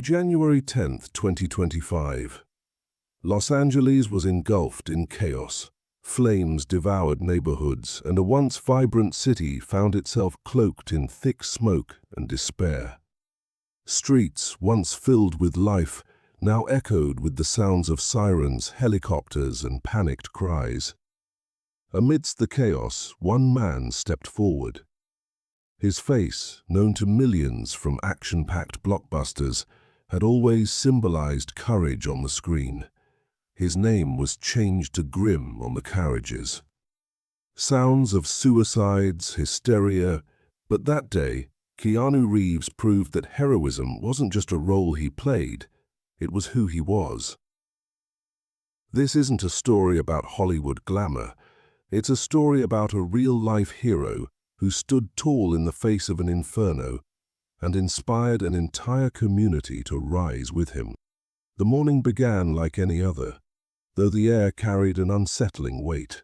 January 10th, 2025. Los Angeles was engulfed in chaos. Flames devoured neighborhoods, and a once vibrant city found itself cloaked in thick smoke and despair. Streets, once filled with life, now echoed with the sounds of sirens, helicopters, and panicked cries. Amidst the chaos, one man stepped forward. His face, known to millions from action-packed blockbusters, had always symbolized courage on the screen. His name was changed to grim on the carriages. Sounds of suicides, hysteria, but that day, Keanu Reeves proved that heroism wasn't just a role he played, it was who he was. This isn't a story about Hollywood glamour. It's a story about a real-life hero who stood tall in the face of an inferno and inspired an entire community to rise with him. The morning began like any other, though the air carried an unsettling weight.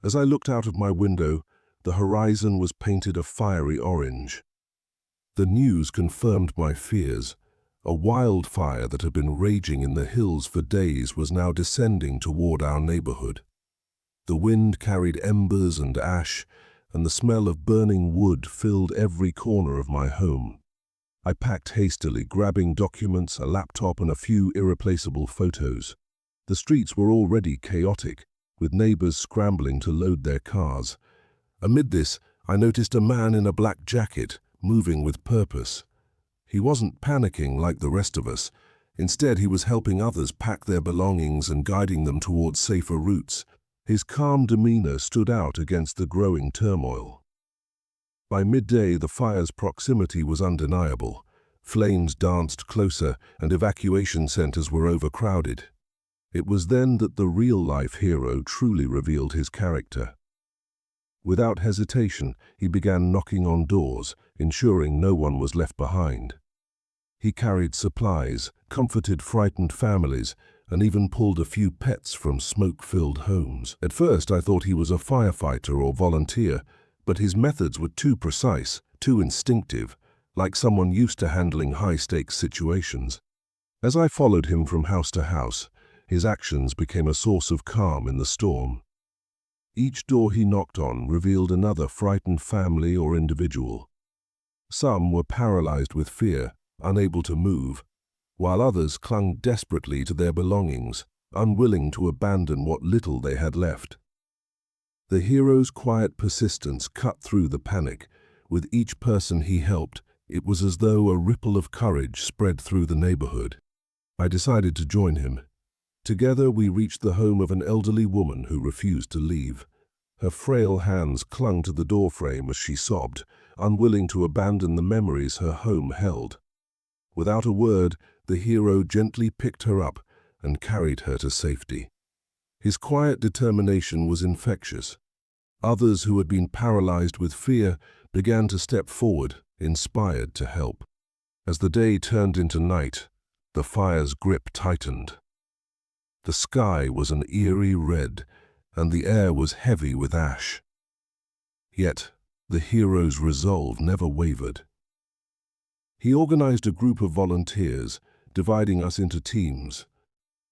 As I looked out of my window, the horizon was painted a fiery orange. The news confirmed my fears. A wildfire that had been raging in the hills for days was now descending toward our neighborhood. The wind carried embers and ash, and the smell of burning wood filled every corner of my home. I packed hastily, grabbing documents, a laptop, and a few irreplaceable photos. The streets were already chaotic, with neighbors scrambling to load their cars. Amid this, I noticed a man in a black jacket, moving with purpose. He wasn't panicking like the rest of us. Instead, he was helping others pack their belongings and guiding them towards safer routes. His calm demeanor stood out against the growing turmoil. By midday, the fire's proximity was undeniable. Flames danced closer, and evacuation centers were overcrowded. It was then that the real-life hero truly revealed his character. Without hesitation, he began knocking on doors, ensuring no one was left behind. He carried supplies, comforted frightened families, and even pulled a few pets from smoke-filled homes. At first, I thought he was a firefighter or volunteer, but his methods were too precise, too instinctive, like someone used to handling high-stakes situations. As I followed him from house to house, his actions became a source of calm in the storm. Each door he knocked on revealed another frightened family or individual. Some were paralyzed with fear, unable to move, while others clung desperately to their belongings, unwilling to abandon what little they had left. The hero's quiet persistence cut through the panic. With each person he helped, it was as though a ripple of courage spread through the neighborhood. I decided to join him. Together we reached the home of an elderly woman who refused to leave. Her frail hands clung to the doorframe as she sobbed, unwilling to abandon the memories her home held. Without a word, the hero gently picked her up and carried her to safety. His quiet determination was infectious. Others who had been paralyzed with fear began to step forward, inspired to help. As the day turned into night, the fire's grip tightened. The sky was an eerie red, and the air was heavy with ash. Yet, the hero's resolve never wavered. He organized a group of volunteers, dividing us into teams.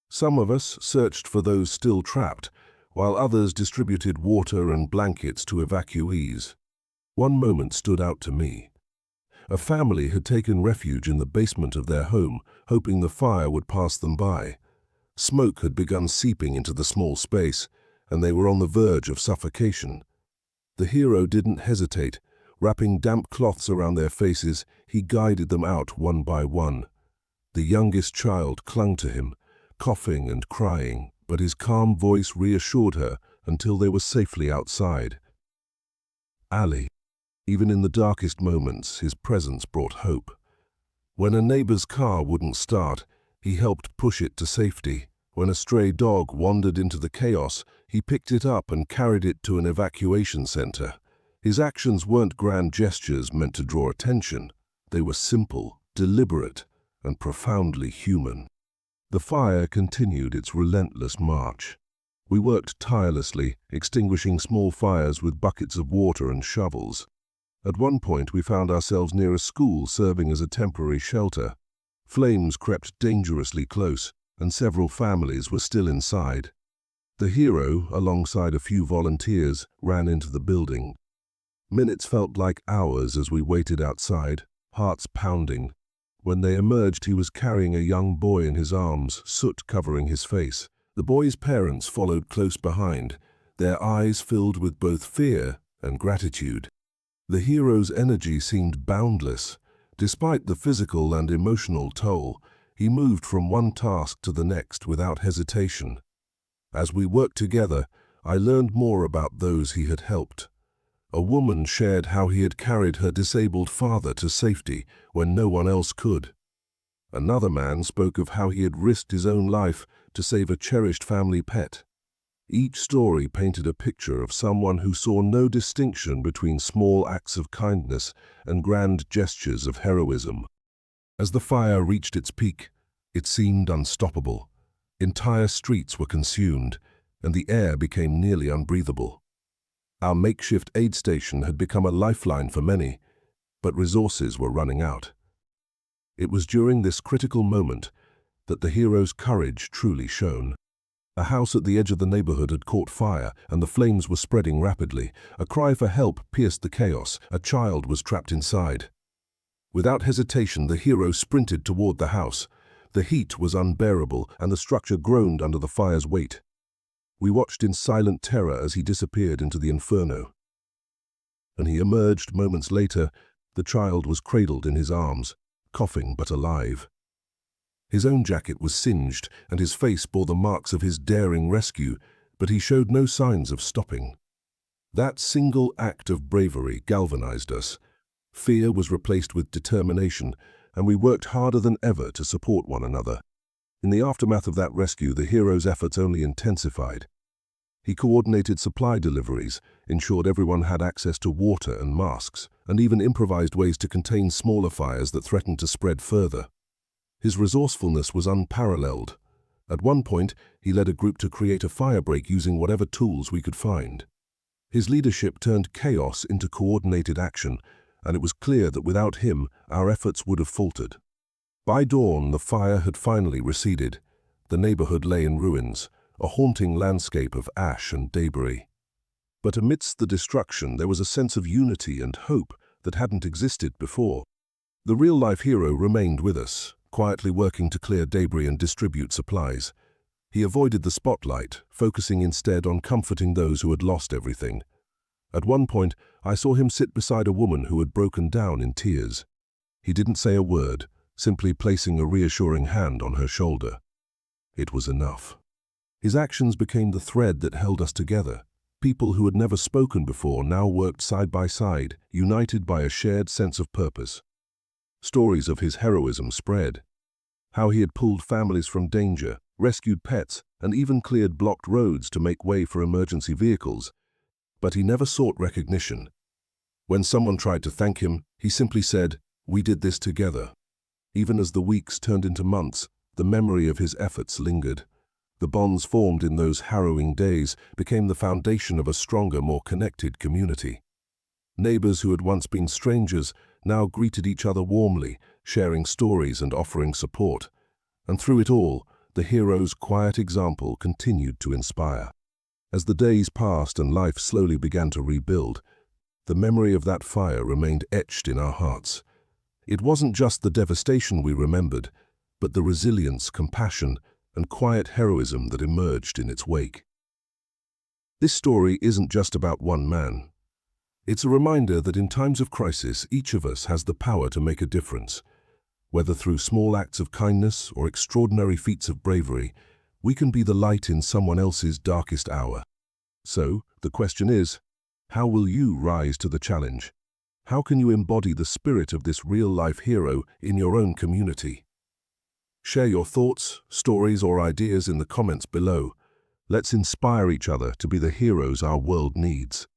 Some of us searched for those still trapped, while others distributed water and blankets to evacuees. One moment stood out to me. A family had taken refuge in the basement of their home, hoping the fire would pass them by. Smoke had begun seeping into the small space, and they were on the verge of suffocation. The hero didn't hesitate. Wrapping damp cloths around their faces, he guided them out one by one. The youngest child clung to him, coughing and crying, but his calm voice reassured her until they were safely outside. Ali, even in the darkest moments, his presence brought hope. When a neighbor's car wouldn't start, he helped push it to safety. When a stray dog wandered into the chaos, he picked it up and carried it to an evacuation center. His actions weren't grand gestures meant to draw attention. They were simple, deliberate, and profoundly human. The fire continued its relentless march. We worked tirelessly, extinguishing small fires with buckets of water and shovels. At one point, we found ourselves near a school serving as a temporary shelter. Flames crept dangerously close, and several families were still inside. The hero, alongside a few volunteers, ran into the building. Minutes felt like hours as we waited outside, hearts pounding. When they emerged, he was carrying a young boy in his arms, soot covering his face. The boy's parents followed close behind, their eyes filled with both fear and gratitude. The hero's energy seemed boundless. Despite the physical and emotional toll, he moved from one task to the next without hesitation. As we worked together, I learned more about those he had helped. A woman shared how he had carried her disabled father to safety when no one else could. Another man spoke of how he had risked his own life to save a cherished family pet. Each story painted a picture of someone who saw no distinction between small acts of kindness and grand gestures of heroism. As the fire reached its peak, it seemed unstoppable. Entire streets were consumed, and the air became nearly unbreathable. Our makeshift aid station had become a lifeline for many, but resources were running out. It was during this critical moment that the hero's courage truly shone. A house at the edge of the neighborhood had caught fire, and the flames were spreading rapidly. A cry for help pierced the chaos. A child was trapped inside. Without hesitation, the hero sprinted toward the house. The heat was unbearable, and the structure groaned under the fire's weight. We watched in silent terror as he disappeared into the inferno. And he emerged moments later. The child was cradled in his arms, coughing but alive. His own jacket was singed, and his face bore the marks of his daring rescue, but he showed no signs of stopping. That single act of bravery galvanized us. Fear was replaced with determination, and we worked harder than ever to support one another. In the aftermath of that rescue, the hero's efforts only intensified. He coordinated supply deliveries, ensured everyone had access to water and masks, and even improvised ways to contain smaller fires that threatened to spread further. His resourcefulness was unparalleled. At one point, he led a group to create a firebreak using whatever tools we could find. His leadership turned chaos into coordinated action, and it was clear that without him, our efforts would have faltered. By dawn, the fire had finally receded. The neighborhood lay in ruins, a haunting landscape of ash and debris. But amidst the destruction, there was a sense of unity and hope that hadn't existed before. The real-life hero remained with us, quietly working to clear debris and distribute supplies. He avoided the spotlight, focusing instead on comforting those who had lost everything. At one point, I saw him sit beside a woman who had broken down in tears. He didn't say a word, simply placing a reassuring hand on her shoulder. It was enough. His actions became the thread that held us together. People who had never spoken before now worked side by side, united by a shared sense of purpose. Stories of his heroism spread. How he had pulled families from danger, rescued pets, and even cleared blocked roads to make way for emergency vehicles. But he never sought recognition. When someone tried to thank him, he simply said, "We did this together." Even as the weeks turned into months, the memory of his efforts lingered. The bonds formed in those harrowing days became the foundation of a stronger, more connected community. Neighbors who had once been strangers now greeted each other warmly, sharing stories and offering support. And through it all, the hero's quiet example continued to inspire. As the days passed and life slowly began to rebuild, the memory of that fire remained etched in our hearts. It wasn't just the devastation we remembered, but the resilience, compassion, and quiet heroism that emerged in its wake. This story isn't just about one man. It's a reminder that in times of crisis, each of us has the power to make a difference. Whether through small acts of kindness or extraordinary feats of bravery, we can be the light in someone else's darkest hour. So, the question is, how will you rise to the challenge? How can you embody the spirit of this real-life hero in your own community? Share your thoughts, stories, or ideas in the comments below. Let's inspire each other to be the heroes our world needs.